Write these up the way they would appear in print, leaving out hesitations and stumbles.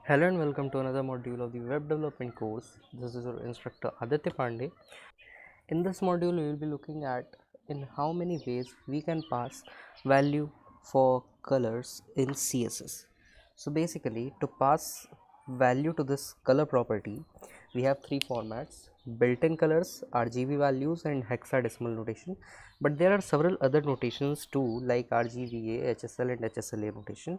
Hello and welcome to another module of the web development course. This is your instructor Aditya Pandey. In this module we will be looking at in how many ways we can pass value for colors in CSS. So basically, to pass value to this color property, we have three formats: built-in colors, RGB values and hexadecimal notation. But there are several other notations too, like RGBA, HSL and HSLA notation.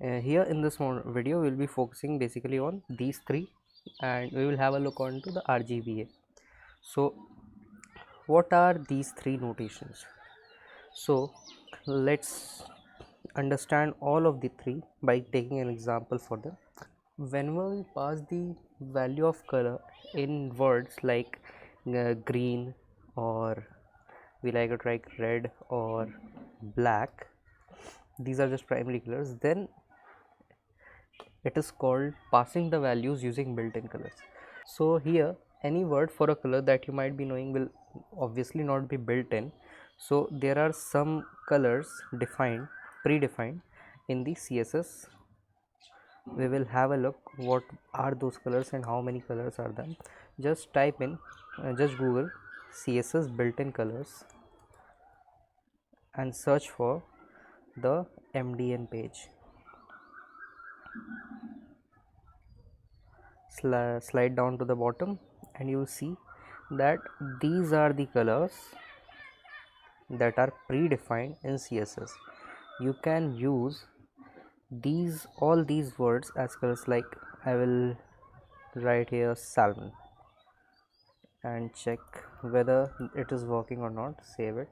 Here in this video we will be focusing basically on these three, and we will have a look on to the RGBA. So what are these three notations? So let's understand all of the three by taking an example for them. Whenever we pass the value of color in words like green, or we like to write red or black, these are just primary colors, then it is called passing the values using built-in colors. So here any word for a color that you might be knowing will obviously not be built in. So there are some colors predefined in the CSS. We will have a look what are those colors and how many colors are them. Just type in just Google CSS built-in colors and search for the MDN page. Slide down to the bottom and you will see that these are the colors that are predefined in CSS. You can use all these words as colors, like I will write here salmon and check whether it is working or not. Save it,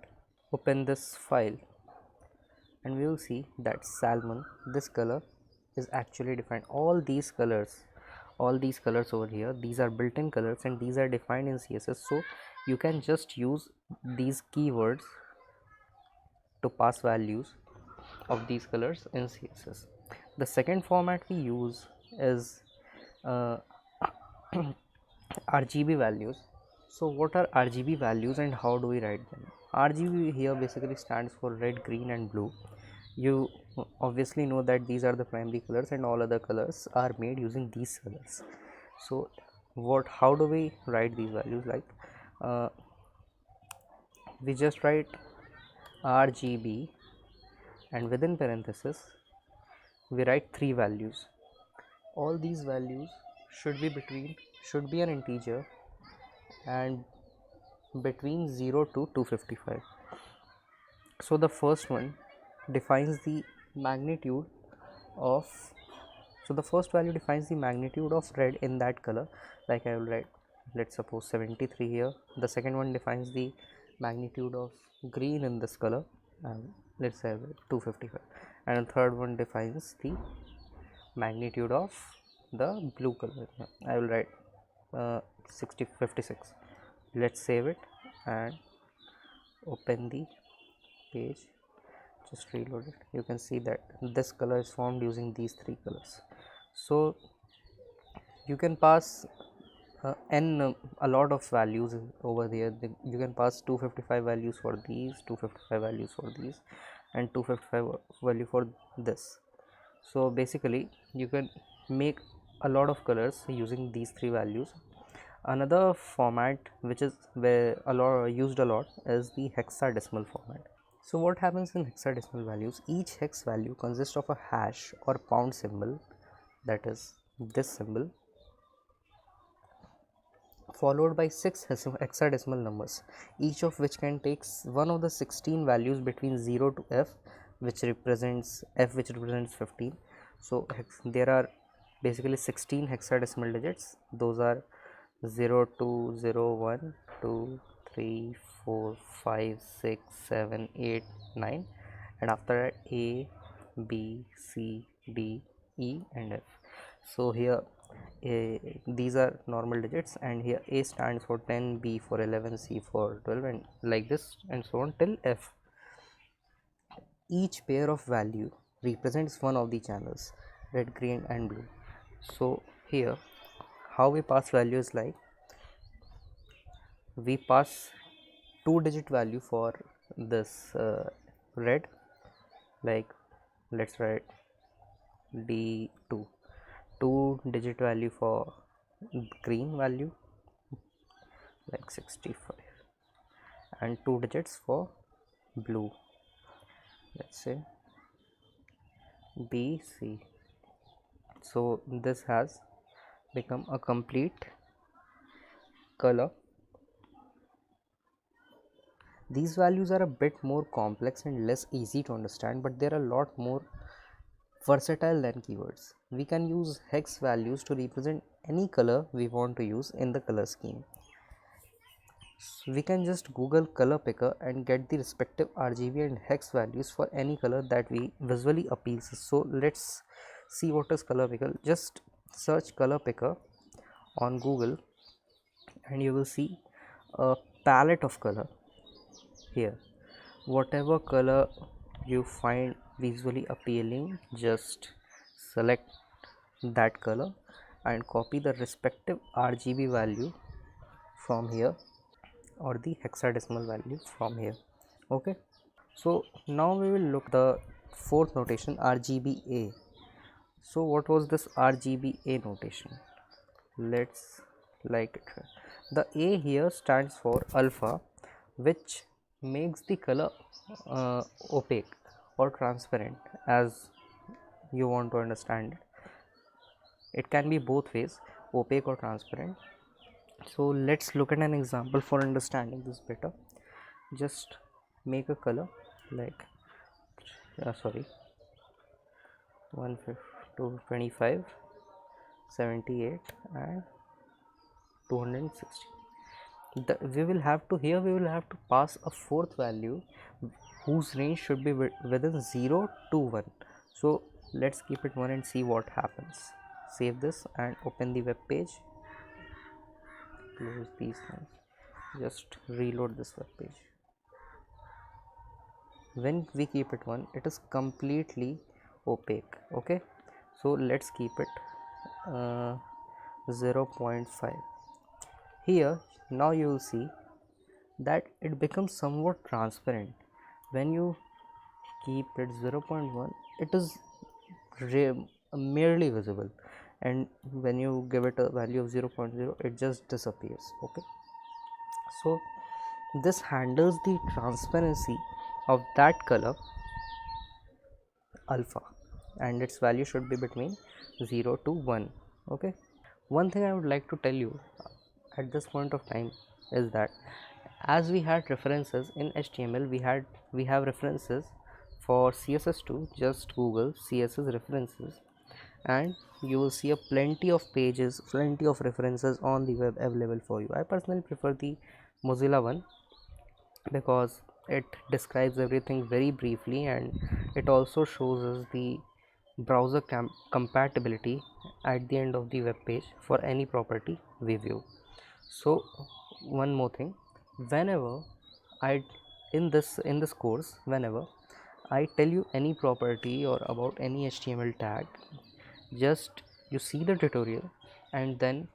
open this file, and we will see that salmon, this color, is actually defined. All these colors over here, these are built-in colors and these are defined in CSS. So you can just use these keywords to pass values of these colors in CSS. The second format we use is uh, RGB values. So what are RGB values and how do we write them? RGB here basically stands for red, green and blue. You obviously know that these are the primary colors and all other colors are made using these colors. So how do we write these values? Like we just write RGB and within parenthesis we write three values. All these values should be an integer and between 0 to 255. So the first one defines the magnitude of the first value defines the magnitude of red in that color. Like I will write, let's suppose 73 here. The second one defines the magnitude of green in this color, let's say 255, and the third one defines the magnitude of the blue color. I will write 56. Let's save it and open the page. Just reload it. You can see that this color is formed using these three colors. So you can pass a lot of values over there. You can pass 255 values for these, 255 values for these, and 255 value for this. So basically you can make a lot of colors using these three values. Another format which is used a lot is the hexadecimal format. So what happens in hexadecimal values? Each hex value consists of a hash or pound symbol, that is this symbol, followed by 6 hexadecimal numbers, each of which can take one of the 16 values between 0 to f, which represents 15. So there are basically 16 hexadecimal digits. Those are 0 2 0 1 2 3 4 5 6 7 8 9, and after that A, B, C, D, E and F. So here these are normal digits, and here A stands for 10, B for 11, C for 12, and like this and so on till F. Each pair of value represents one of the channels, red, green and blue. So here how we pass values, like we pass 2-digit value for this red, like let's write D2. 2-digit value for green value like 65 and 2 digits for blue, let's say BC. So this has become a complete color. These values are a bit more complex and less easy to understand, but they're a lot more versatile than keywords. We can use hex values to represent any color we want to use in the color scheme. So we can just Google color picker and get the respective RGB and hex values for any color that we visually appeals. So let's see what is color picker. Just search color picker on Google and you will see a palette of color here. Whatever color you find visually appealing, just select that color and copy the respective RGB value from here or the hexadecimal value from here. Okay, so now we will look the fourth notation, RGBA. So what was this RGBA notation? Let's like it. The A here stands for alpha, which makes the color opaque or transparent, as you want to understand it. It can be both ways, opaque or transparent. So let's look at an example for understanding this better. Just make a color like 225, 78 and 260. We will have to pass a fourth value whose range should be within 0 to 1. So let's keep it 1 and see what happens. Save this and open the web page. Close these things. Just reload this web page. When we keep it 1, it is completely opaque. Okay, so let's keep it 0.5. Here now you will see that it becomes somewhat transparent. When you keep it 0.1, it is merely visible, and when you give it a value of 0.0, it just disappears. Okay, so this handles the transparency of that color alpha, and its value should be between 0 to 1. Okay, one thing I would like to tell you at this point of time is that as we had references in HTML, we have references for CSS too. Just Google CSS references and you will see a plenty of pages, plenty of references on the web available for you. I personally prefer the Mozilla one because it describes everything very briefly, and it also shows us the browser compatibility at the end of the web page for any property we view. So one more thing, whenever I in this course, whenever I tell you any property or about any HTML tag, just you see the tutorial and then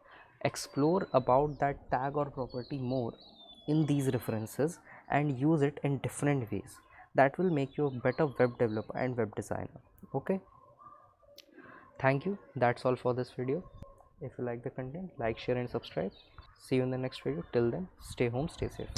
explore about that tag or property more in these references and use it in different ways. That will make you a better web developer and web designer. Okay, thank you. That's all for this video. If you like the content, like, share and subscribe. See you in the next video. Till then, stay home, stay safe.